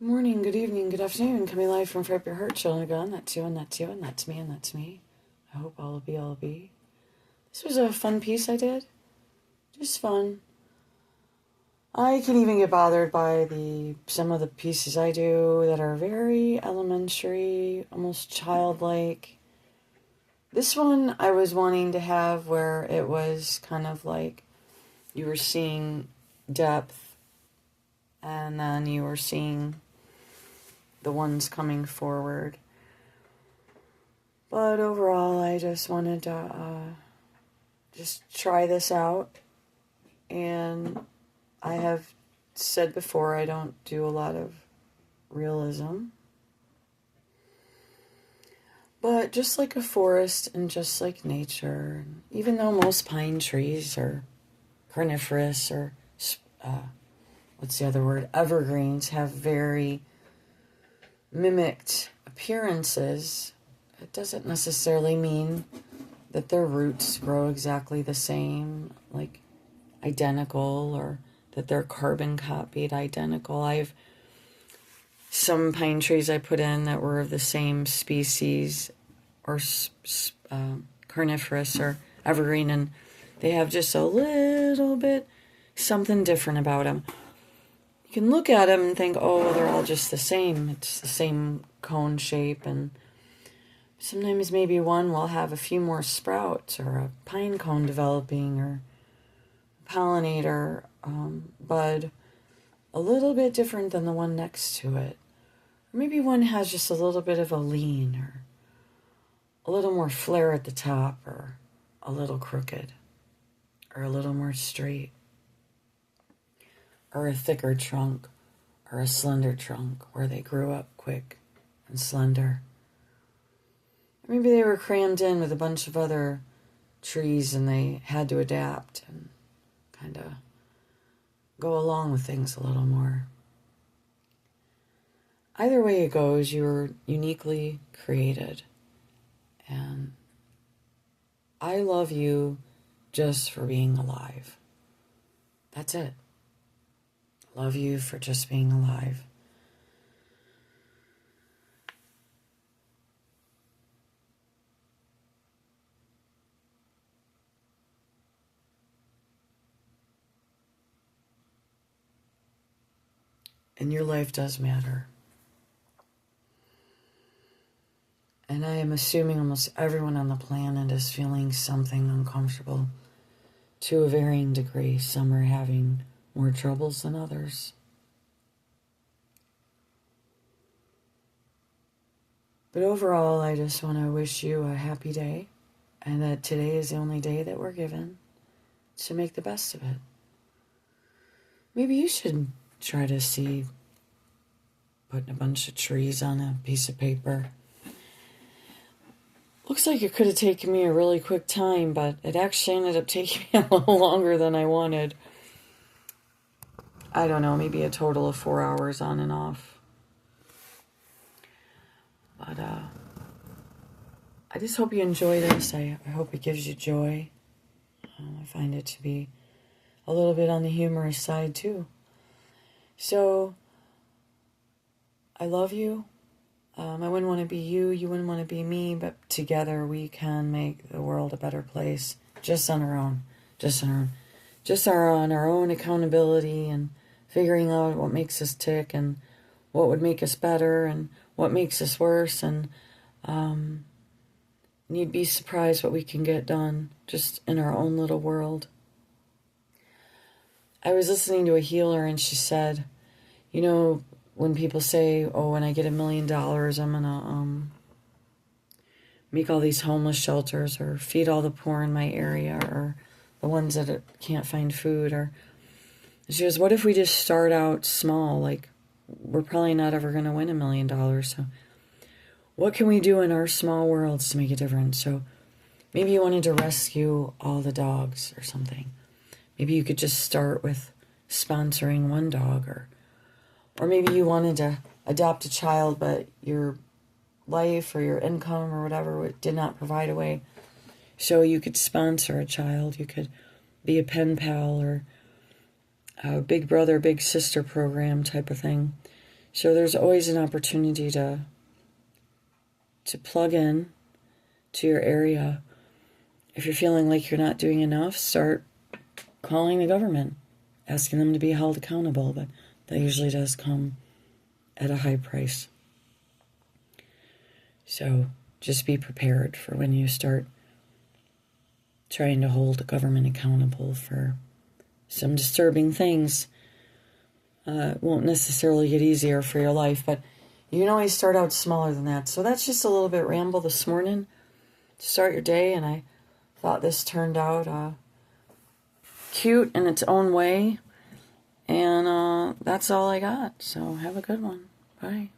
Morning, good evening, good afternoon. Coming live from Prep Your Heart, chilling again. That's you, and that's you, and that's me, and that's me. I hope all will be, all will be. This was a fun piece I did. Just fun. I can even get bothered by some of the pieces I do that are very elementary, almost childlike. This one I was wanting to have where it was kind of like you were seeing depth, and then you were seeing the ones coming forward. But overall, I just wanted to just try this out. And I have said before, I don't do a lot of realism. But just like a forest and just like nature, even though most pine trees are carnivorous or, what's the other word, evergreens, have very mimicked appearances, it doesn't necessarily mean that their roots grow exactly the same, like identical, or that they're carbon copied identical. I've some pine trees I put in that were of the same species or carnivorous or evergreen, and they have just a little bit something different about them. You can look at them and think, oh, they're all just the same. It's the same cone shape, and sometimes maybe one will have a few more sprouts or a pine cone developing or pollinator bud a little bit different than the one next to it. Or maybe one has just a little bit of a lean or a little more flare at the top or a little crooked or a little more straight, or a thicker trunk, or a slender trunk where they grew up quick and slender. Or maybe they were crammed in with a bunch of other trees and they had to adapt and kind of go along with things a little more. Either way it goes, you're uniquely created. And I love you just for being alive. That's it. Love you for just being alive. And your life does matter. And I am assuming almost everyone on the planet is feeling something uncomfortable to a varying degree. Some are having more troubles than others. But overall, I just want to wish you a happy day, and that today is the only day that we're given to make the best of it. Maybe you should try to see putting a bunch of trees on a piece of paper. Looks like it could have taken me a really quick time, but it actually ended up taking me a little longer than I wanted. I don't know, maybe a total of 4 hours on and off. But I just hope you enjoy this. I hope it gives you joy. I find it to be a little bit on the humorous side too. So, I love you. I wouldn't want to be you, you wouldn't want to be me, but together we can make the world a better place, just on our own, on our own accountability and figuring out what makes us tick and what would make us better and what makes us worse, and you'd be surprised what we can get done just in our own little world. I was listening to a healer and she said, you know, when people say, oh, when I get $1 million, I'm going to make all these homeless shelters or feed all the poor in my area or the ones that can't find food. Or she goes, what if we just start out small? Like, we're probably not ever going to win $1 million. So what can we do in our small worlds to make a difference? So maybe you wanted to rescue all the dogs or something. Maybe you could just start with sponsoring one dog, or maybe you wanted to adopt a child, but your life or your income or whatever did not provide a way. So you could sponsor a child. You could be a pen pal or a big brother, big sister program type of thing. So there's always an opportunity to plug in to your area. If you're feeling like you're not doing enough, start calling the government, asking them to be held accountable, but that usually does come at a high price. So just be prepared for when you start trying to hold the government accountable for some disturbing things. It won't necessarily get easier for your life, but you can always start out smaller than that. So that's just a little bit ramble this morning to start your day, and I thought this turned out cute in its own way, and that's all I got. So have a good one. Bye.